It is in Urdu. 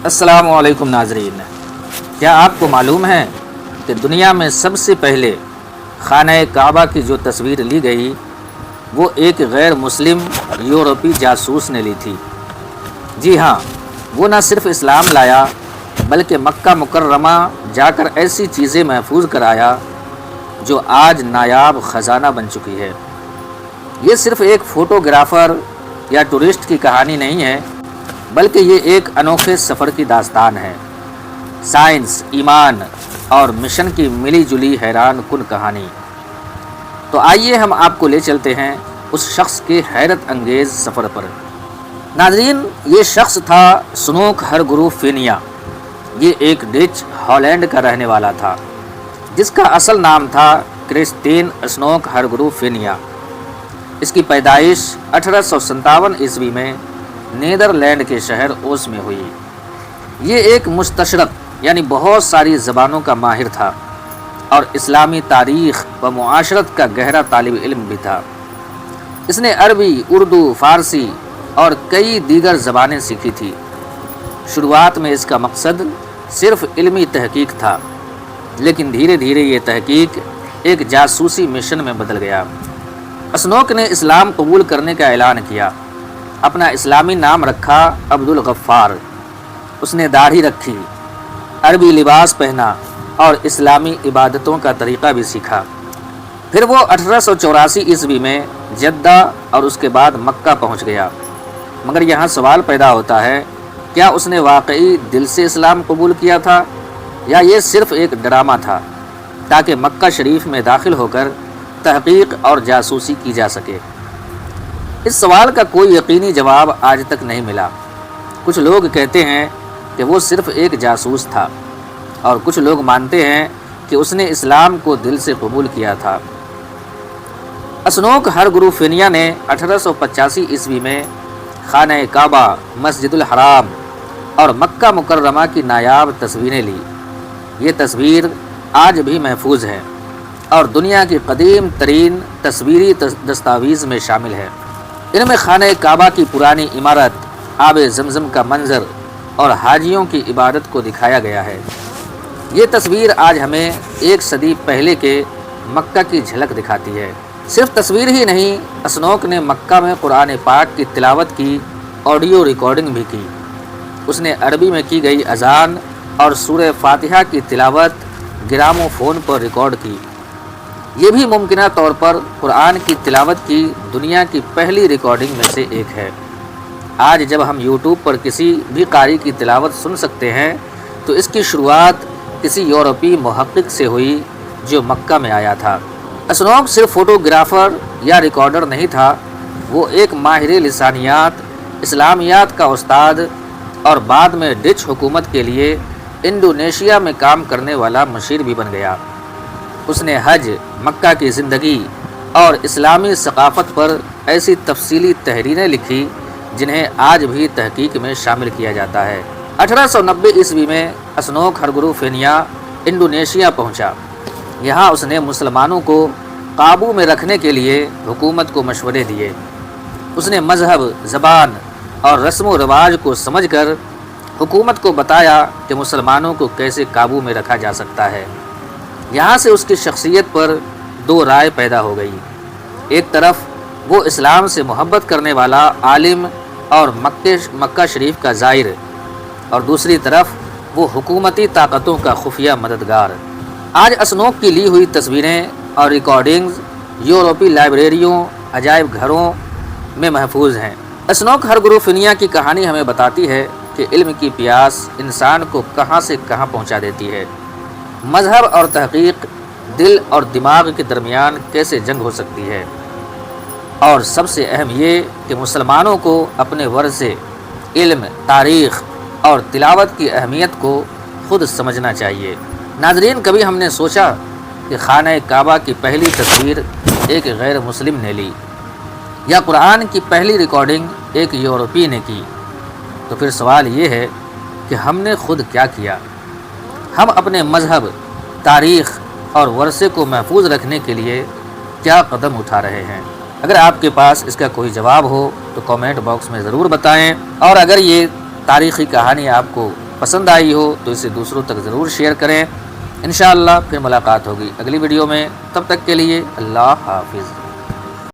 السلام علیکم ناظرین، کیا آپ کو معلوم ہے کہ دنیا میں سب سے پہلے خانہ کعبہ کی جو تصویر لی گئی وہ ایک غیر مسلم یورپی جاسوس نے لی تھی؟ جی ہاں، وہ نہ صرف اسلام لایا بلکہ مکہ مکرمہ جا کر ایسی چیزیں محفوظ کرایا جو آج نایاب خزانہ بن چکی ہے۔ یہ صرف ایک فوٹوگرافر یا ٹورسٹ کی کہانی نہیں ہے، بلکہ یہ ایک انوکھے سفر کی داستان ہے، سائنس، ایمان اور مشن کی ملی جلی حیران کن کہانی۔ تو آئیے ہم آپ کو لے چلتے ہیں اس شخص کے حیرت انگیز سفر پر۔ ناظرین، یہ شخص تھا سنوک ہرگروفینیا۔ یہ ایک ڈچ ہالینڈ کا رہنے والا تھا جس کا اصل نام تھا کرسٹین سنوک ہرگروفینیا۔ اس کی پیدائش 1857 عیسوی میں نیدرلینڈ کے شہر اوس میں ہوئی۔ یہ ایک مستشرق یعنی بہت ساری زبانوں کا ماہر تھا اور اسلامی تاریخ و معاشرت کا گہرا طالب علم بھی تھا۔ اس نے عربی، اردو، فارسی اور کئی دیگر زبانیں سیکھی تھی۔ شروعات میں اس کا مقصد صرف علمی تحقیق تھا، لیکن دھیرے دھیرے یہ تحقیق ایک جاسوسی مشن میں بدل گیا۔ اسنوک نے اسلام قبول کرنے کا اعلان کیا۔ اپنا اسلامی نام رکھا عبدالغفار۔ اس نے داڑھی رکھی، عربی لباس پہنا اور اسلامی عبادتوں کا طریقہ بھی سیکھا۔ پھر وہ 1884 عیسوی میں جدہ اور اس کے بعد مکہ پہنچ گیا۔ مگر یہاں سوال پیدا ہوتا ہے، کیا اس نے واقعی دل سے اسلام قبول کیا تھا یا یہ صرف ایک ڈرامہ تھا تاکہ مکہ شریف میں داخل ہو کر تحقیق اور جاسوسی کی جا سکے؟ اس سوال کا کوئی یقینی جواب آج تک نہیں ملا۔ کچھ لوگ کہتے ہیں کہ وہ صرف ایک جاسوس تھا اور کچھ لوگ مانتے ہیں کہ اس نے اسلام کو دل سے قبول کیا تھا۔ اسنوک ہرگروفینیا نے 1885 عیسوی میں خانہ کعبہ، مسجد الحرام اور مکہ مکرمہ کی نایاب تصویریں لی۔ یہ تصویر آج بھی محفوظ ہے اور دنیا کی قدیم ترین تصویری دستاویز میں شامل ہے۔ ان میں خانہ کعبہ کی پرانی عمارت، آب زمزم کا منظر اور حاجیوں کی عبادت کو دکھایا گیا ہے۔ یہ تصویر آج ہمیں ایک صدی پہلے کے مکہ کی جھلک دکھاتی ہے۔ صرف تصویر ہی نہیں، اسنوک نے مکہ میں قرآن پاک کی تلاوت کی آڈیو ریکارڈنگ بھی کی۔ اس نے عربی میں کی گئی اذان اور سورہ فاتحہ کی تلاوت گرامو فون پر ریکارڈ کی۔ یہ بھی ممکنہ طور پر قرآن کی تلاوت کی دنیا کی پہلی ریکارڈنگ میں سے ایک ہے۔ آج جب ہم یوٹیوب پر کسی بھی قاری کی تلاوت سن سکتے ہیں تو اس کی شروعات کسی یورپی محقق سے ہوئی جو مکہ میں آیا تھا۔ اسنوک صرف فوٹوگرافر یا ریکارڈر نہیں تھا، وہ ایک ماہر لسانیات، اسلامیات کا استاد اور بعد میں ڈچ حکومت کے لیے انڈونیشیا میں کام کرنے والا مشیر بھی بن گیا۔ اس نے حج، مکہ کی زندگی اور اسلامی ثقافت پر ایسی تفصیلی تحریریں لکھی جنہیں آج بھی تحقیق میں شامل کیا جاتا ہے۔ 1890 عیسوی میں اسنوک ہرگروفینیا انڈونیشیا پہنچا۔ یہاں اس نے مسلمانوں کو قابو میں رکھنے کے لیے حکومت کو مشورے دیے۔ اس نے مذہب، زبان اور رسم و رواج کو سمجھ کر حکومت کو بتایا کہ مسلمانوں کو کیسے قابو میں رکھا جا سکتا ہے۔ یہاں سے اس کی شخصیت پر دو رائے پیدا ہو گئی۔ ایک طرف وہ اسلام سے محبت کرنے والا عالم اور مکہ شریف کا زائر، اور دوسری طرف وہ حکومتی طاقتوں کا خفیہ مددگار۔ آج اسنوک کی لی ہوئی تصویریں اور ریکارڈنگز یورپی لائبریریوں، عجائب گھروں میں محفوظ ہیں۔ اسنوک ہرگروفینیا کی کہانی ہمیں بتاتی ہے کہ علم کی پیاس انسان کو کہاں سے کہاں پہنچا دیتی ہے۔ مذہب اور تحقیق، دل اور دماغ کے درمیان کیسے جنگ ہو سکتی ہے، اور سب سے اہم یہ کہ مسلمانوں کو اپنے ورثے، علم، تاریخ اور تلاوت کی اہمیت کو خود سمجھنا چاہیے۔ ناظرین، کبھی ہم نے سوچا کہ خانہ کعبہ کی پہلی تصویر ایک غیر مسلم نے لی یا قرآن کی پہلی ریکارڈنگ ایک یورپی نے کی؟ تو پھر سوال یہ ہے کہ ہم نے خود کیا کیا؟ ہم اپنے مذہب، تاریخ اور ورثے کو محفوظ رکھنے کے لیے کیا قدم اٹھا رہے ہیں؟ اگر آپ کے پاس اس کا کوئی جواب ہو تو کامنٹ باکس میں ضرور بتائیں، اور اگر یہ تاریخی کہانی آپ کو پسند آئی ہو تو اسے دوسروں تک ضرور شیئر کریں۔ انشاءاللہ پھر ملاقات ہوگی اگلی ویڈیو میں، تب تک کے لیے اللہ حافظ۔